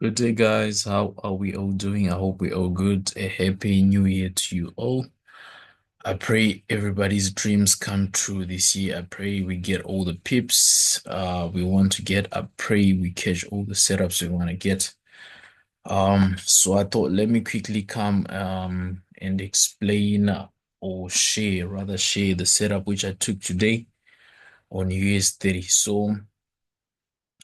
Good day, guys. How are we all doing? I hope we're all good. A happy new year to you all. I pray everybody's dreams come true this year. I pray we get all the pips we want to get. I pray we catch all the setups we want to get. So I thought let me quickly come and explain or share the setup which I took today on US 30. So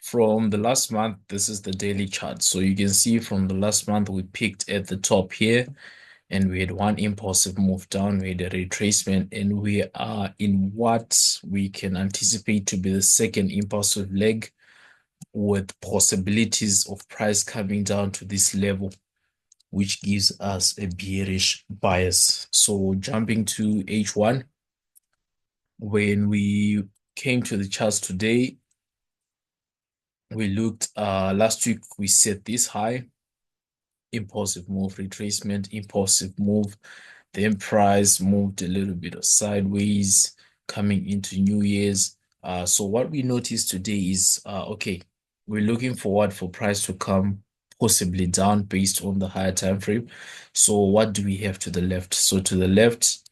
from the last month, this is the daily chart. So you can see from the last month, we peaked at the top here and we had one impulsive move down. We had a retracement and we are in what we can anticipate to be the second impulsive leg with possibilities of price coming down to this level, which gives us a bearish bias. So jumping to H1, when we came to the charts today, we looked last week we set this high, impulsive move, retracement, impulsive move. Then price moved a little bit of sideways coming into New Year's. So what we noticed today is okay, we're looking forward for price to come possibly down based on the higher time frame. So what do we have to the left? So to the left,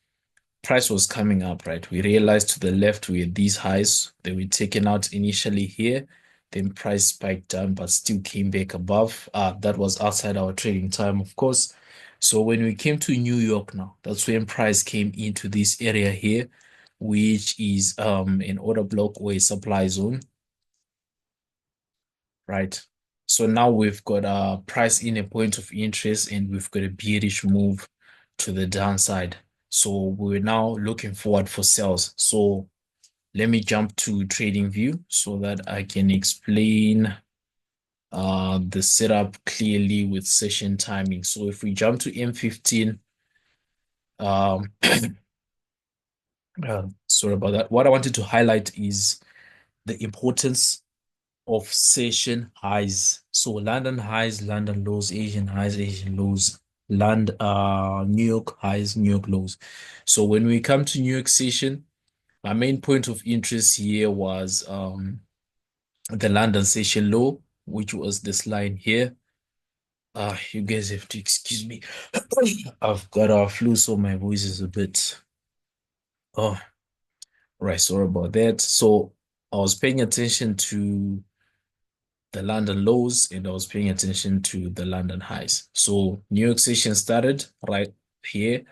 price was coming up, right? We realized to the left we had these highs. They were taken out initially here. Then price spiked down, but still came back above. That was outside our trading time, of course. So when we came to New York now, that's when price came into this area here, which is an order block or a supply zone, right? So now we've got a price in a point of interest and we've got a bearish move to the downside. So we're now looking forward for sales. So let me jump to trading view so that I can explain the setup clearly with session timing. So if we jump to M15, um, sorry about that. What I wanted to highlight is the importance of session highs. So London highs, London lows, Asian highs, Asian lows, New York highs, New York lows. So when we come to New York session, my main point of interest here was the London session low, which was this line here. You guys have to excuse me. I've got a flu, so my voice is a bit. Oh, right. Sorry about that. So I was paying attention to the London lows and I was paying attention to the London highs. So New York session started right here.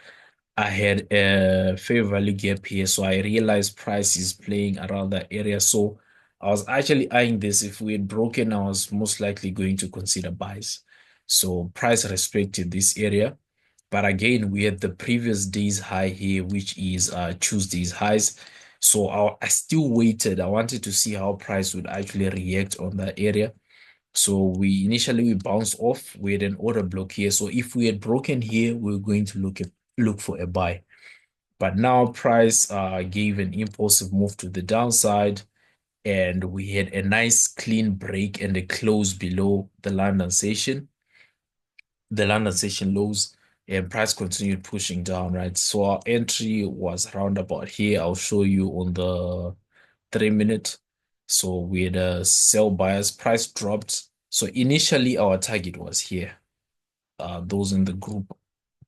I had a fair value gap here, so I realized price is playing around that area. So I was actually eyeing this. If we had broken, I was most likely going to consider buys. So price respected this area. But again, we had the previous day's high here, which is Tuesday's highs. So I still waited. I wanted to see how price would actually react on that area. So we bounced off. We had an order block here. So if we had broken here, we were going to look for a buy. But now price gave an impulsive move to the downside, and we had a nice clean break and a close below the London session lows, and price continued pushing down, right? So our entry was around about here. I'll show you on the 3 minute. So we had a sell bias, price dropped. So initially our target was here. Those in the group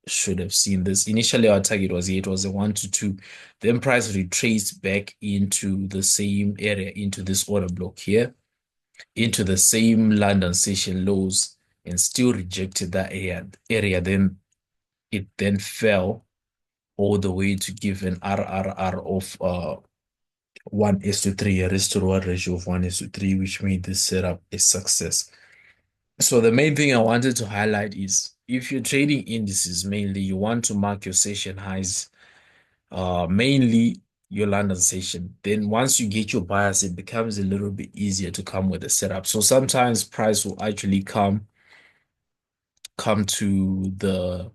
should have seen this. Initially our target was here. It was a 1 to 2. Then price retraced back into the same area, into this order block here, into the same London session lows, and still rejected that area. Then it then fell all the way to give an RRR of 1:3, a risk to reward ratio of 1:3, which made this setup a success. So the main thing I wanted to highlight is if you're trading indices, mainly you want to mark your session highs, mainly your London session. Then once you get your bias, it becomes a little bit easier to come with a setup. So sometimes price will actually come to the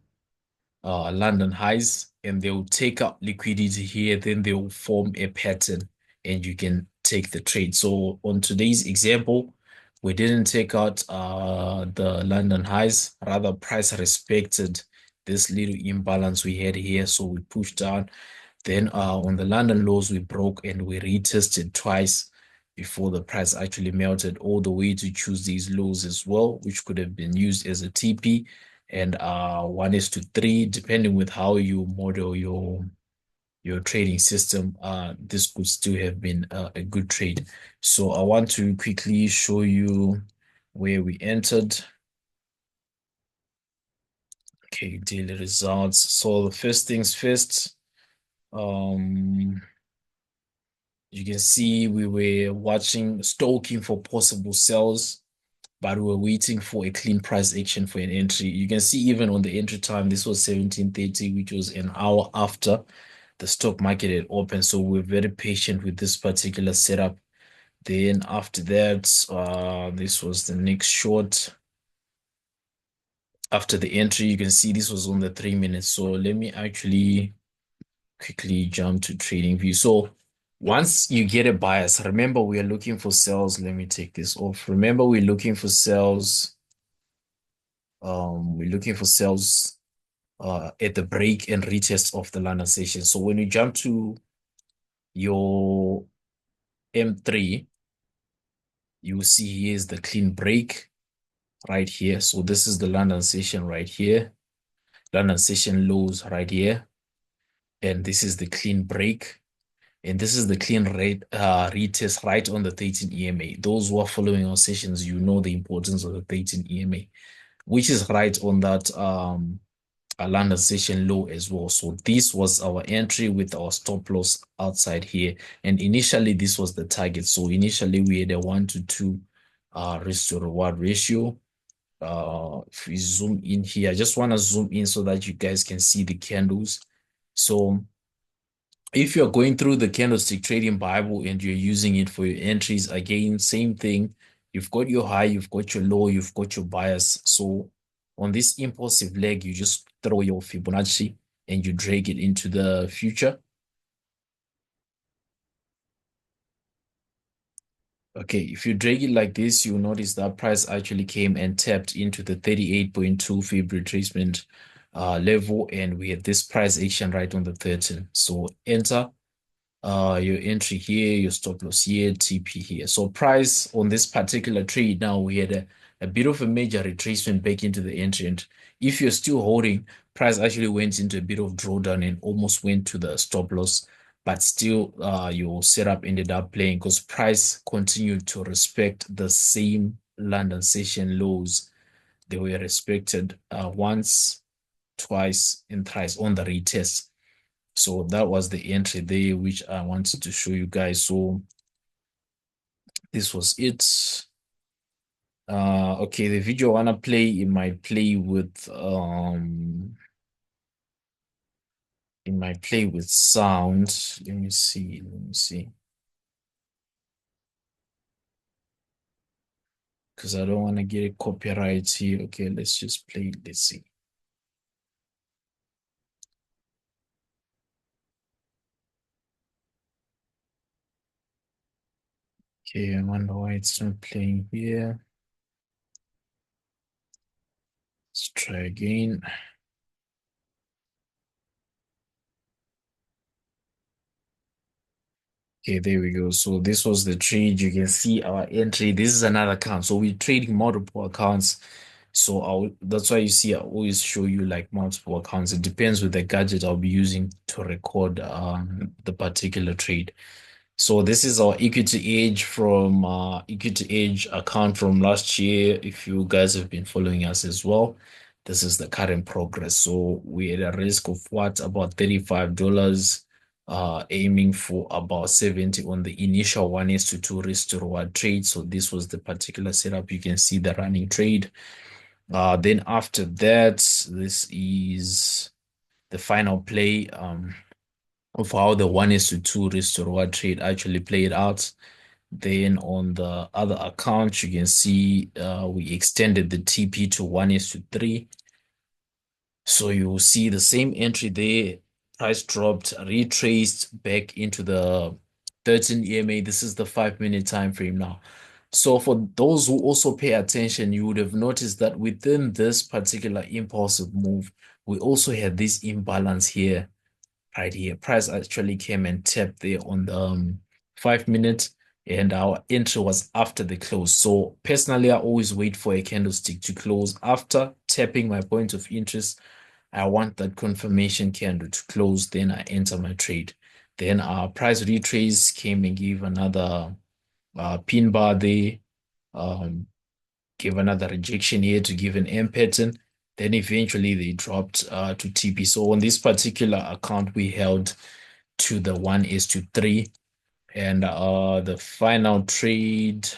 London highs and they'll take out liquidity here, then they'll form a pattern and you can take the trade. So on today's example, we didn't take out the London highs, rather price respected this little imbalance we had here. So we pushed down. Then on the London lows, we broke and we retested twice. before the price actually melted all the way to choose these lows as well, which could have been used as a TP and 1:3, depending with how you model your trading system. This could still have been a good trade. So I want to quickly show you where we entered. Okay, daily results. So the first things first, um, you can see we were watching, stoking for possible sells, but we were waiting for a clean price action for an entry. You can see even on the entry time, this was 17:30, which was an hour after the stock market had opened. So we're very patient with this particular setup. Then after that, this was the next short. After the entry, you can see this was on the 3 minutes. So let me actually quickly jump to trading view. So once you get a bias, remember we are looking for sells. Let me take this off. Remember we're looking for sells. We're looking for sells at the break and retest of the London session. So when you jump to your M3, you will see here's the clean break right here. So this is the London session right here. London session lows right here. And this is the clean break. And this is the clean rate retest right on the 13 EMA. Those who are following our sessions, you know the importance of the 13 EMA, which is right on that London session low as well. So this was our entry with our stop loss outside here. And initially, this was the target. So initially, we had a 1 to 2 risk to reward ratio. If we zoom in here, I just want to zoom in so that you guys can see the candles. So if you're going through the candlestick trading Bible and you're using it for your entries, again, same thing. You've got your high, you've got your low, you've got your bias. So on this impulsive leg, you just throw your Fibonacci and you drag it into the future. Okay, if you drag it like this, you'll notice that price actually came and tapped into the 38.2 Fib retracement level, and we had this price action right on the 13. So enter your entry here, your stop loss here, TP here. So price on this particular trade now, we had a bit of a major retracement back into the entry. And if you're still holding, price actually went into a bit of drawdown and almost went to the stop loss. But still, your setup ended up playing because price continued to respect the same London session lows. They were respected once, twice, and thrice on the retest. So that was the entry there, which I wanted to show you guys. So this was it. Okay, the video I wanna play, it might play with sound. Let me see. Because I don't want to get a copyright here. Okay, let's just play it. Let's see. Okay, I wonder why it's not playing here. Let's try again. Okay, there we go. So this was the trade. You can see our entry. This is another account. So we're trading multiple accounts. So that's why you see I always show you like multiple accounts. It depends with the gadget I'll be using to record the particular trade. So this is our equity edge from equity edge account from last year. If you guys have been following us as well, this is the current progress. So we had a risk of what, about $35, aiming for about 70 on the initial 1:2 risk to reward trade. So this was the particular setup. You can see the running trade. Then after that, this is the final play of how the 1:2 risk to reward trade actually played out. Then on the other account, you can see we extended the TP to 1:3. So you will see the same entry there. Price dropped, retraced back into the 13 EMA. This is the 5-minute time frame now. So for those who also pay attention, you would have noticed that within this particular impulsive move, we also had this imbalance here, right here. Price actually came and tapped there on the 5 minutes. and our entry was after the close. So personally, I always wait for a candlestick to close after tapping my point of interest. I want that confirmation candle to close, then I enter my trade. Then our price retrace came and gave another pin bar there, um, gave another rejection here to give an M pattern. Then eventually they dropped to TP. So on this particular account, we held to the 1:3. And the final trade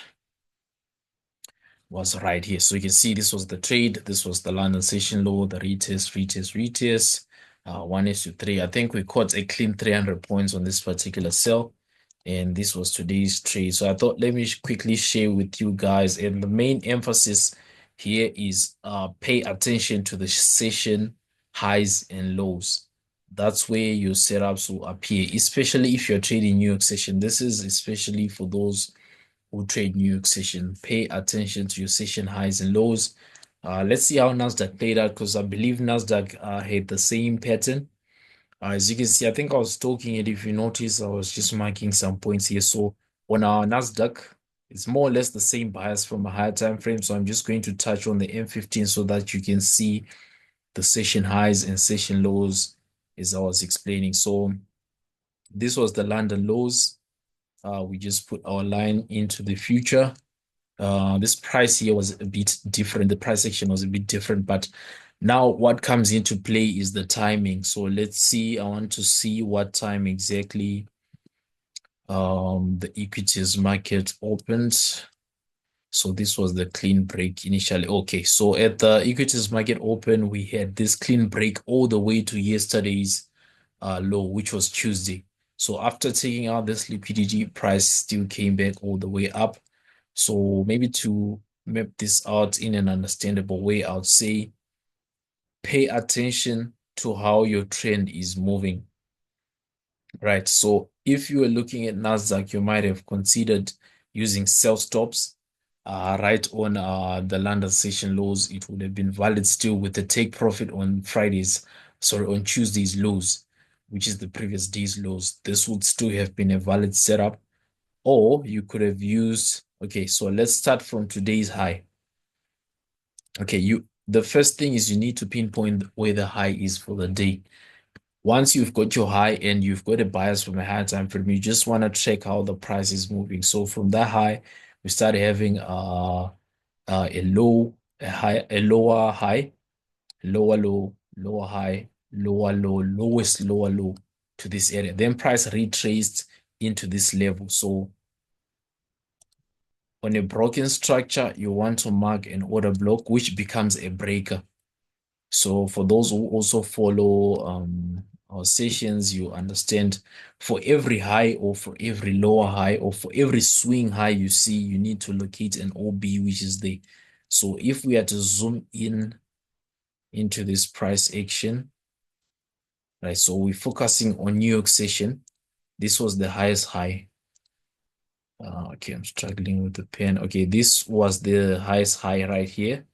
was right here. So you can see this was the trade. This was the London session low, the retest, retest, retest. 1:3. I think we caught a clean 300 points on this particular sell. And this was today's trade. So I thought let me quickly share with you guys. And the main emphasis here is pay attention to the session highs and lows. That's where your setups will appear, especially if you're trading New York session. This is especially for those who trade New York session. Pay attention to your session highs and lows. Let's see how Nasdaq played out because I believe Nasdaq had the same pattern. As you can see, I think I was talking it. If you notice, I was just marking some points here. So on our Nasdaq, it's more or less the same bias from a higher time frame. So I'm just going to touch on the M15 so that you can see the session highs and session lows as I was explaining. So this was the London lows. We just put our line into the future. This price here was a bit different. The price action was a bit different, but now what comes into play is the timing. So let's see. I want to see what time exactly the equities market opened. So this was the clean break initially. Okay, so at the equities market open, we had this clean break all the way to yesterday's low, which was Tuesday. So after taking out this liquidity, price still came back all the way up. So maybe to map this out in an understandable way, I would say pay attention to how your trend is moving. Right. So if you were looking at Nasdaq, you might have considered using sell stops right on the London session lows. It would have been valid still with the take profit on Fridays, sorry, on Tuesday's lows, which is the previous day's lows. This would still have been a valid setup. Or you could have used, okay, so let's start from today's high. Okay, the first thing is you need to pinpoint where the high is for the day. Once you've got your high and you've got a bias from a higher time frame, you just want to check how the price is moving. So from that high, we start having a low, a high, a lower high, lower low, lower high, lower low, lowest lower low to this area. Then price retraced into this level. So on a broken structure, you want to mark an order block, which becomes a breaker. So for those who also follow our sessions, you understand for every high or for every lower high or for every swing high you see, you need to locate an OB, which is there. So if we are to zoom in into this price action, right? So we're focusing on New York session. This was the highest high. Okay, I'm struggling with the pen. Okay, this was the highest high right here.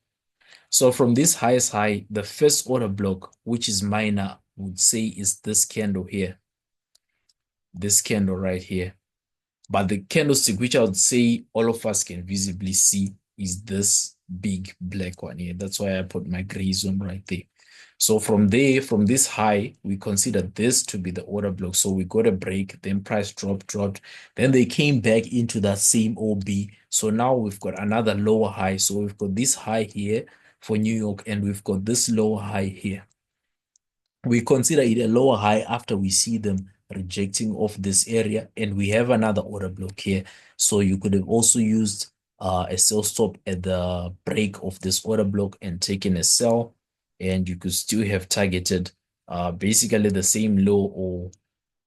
So from this highest high, the first order block, which is minor, would say is this candle here, this candle right here. But the candlestick, which I would say all of us can visibly see, is this big black one here. That's why I put my gray zone right there. So from there, from this high, we consider this to be the order block. So we got a break, then price dropped. Then they came back into that same OB. So now we've got another lower high. So we've got this high here for New York, and we've got this lower high here. We consider it a lower high after we see them rejecting off this area, and we have another order block here. So you could have also used a sell stop at the break of this order block and taken a sell, and you could still have targeted basically the same low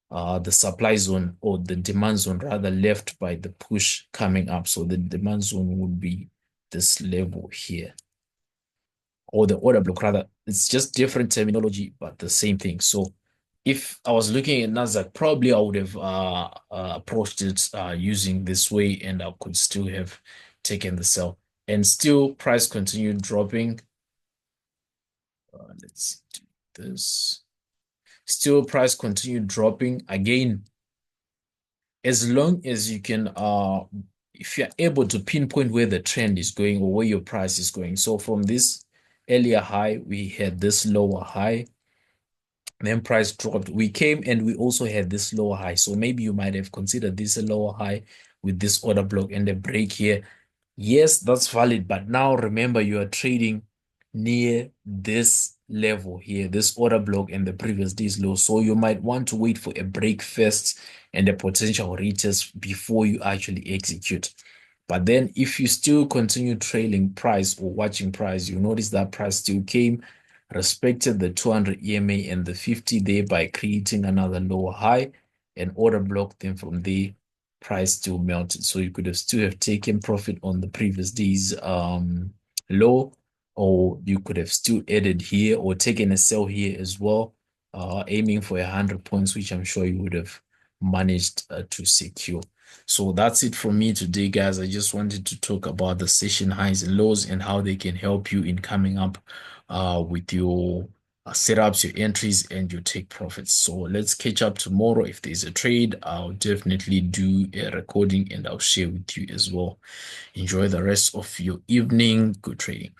or the supply zone or the demand zone rather left by the push coming up. So the demand zone would be this level here, or the order block rather. It's just different terminology, but the same thing. So if I was looking at Nasdaq, probably I would have approached it using this way, and I could still have taken the sell. And still, price continued dropping. Let's do this. Still, price continued dropping. Again, as long as you can if you're able to pinpoint where the trend is going or where your price is going. So from this earlier high, we had this lower high, then price dropped. We came and we also had this lower high. So maybe you might have considered this a lower high with this order block and a break here. Yes, that's valid, but now remember you are trading near this level here, this order block and the previous day's low. So you might want to wait for a break first and a potential retest before you actually execute. But then if you still continue trailing price or watching price, you notice that price still came, respected the 200 EMA and the 50 there by creating another lower high and order block. Then from there price still melted. So you could have still have taken profit on the previous day's low, or you could have still added here or taken a sell here as well, aiming for 100 points, which I'm sure you would have managed to secure. So that's it from me today, guys. I just wanted to talk about the session highs and lows and how they can help you in coming up with your setups, your entries, and your take profits. So let's catch up tomorrow. If there's a trade, I'll definitely do a recording and I'll share with you as well. Enjoy the rest of your evening. Good trading.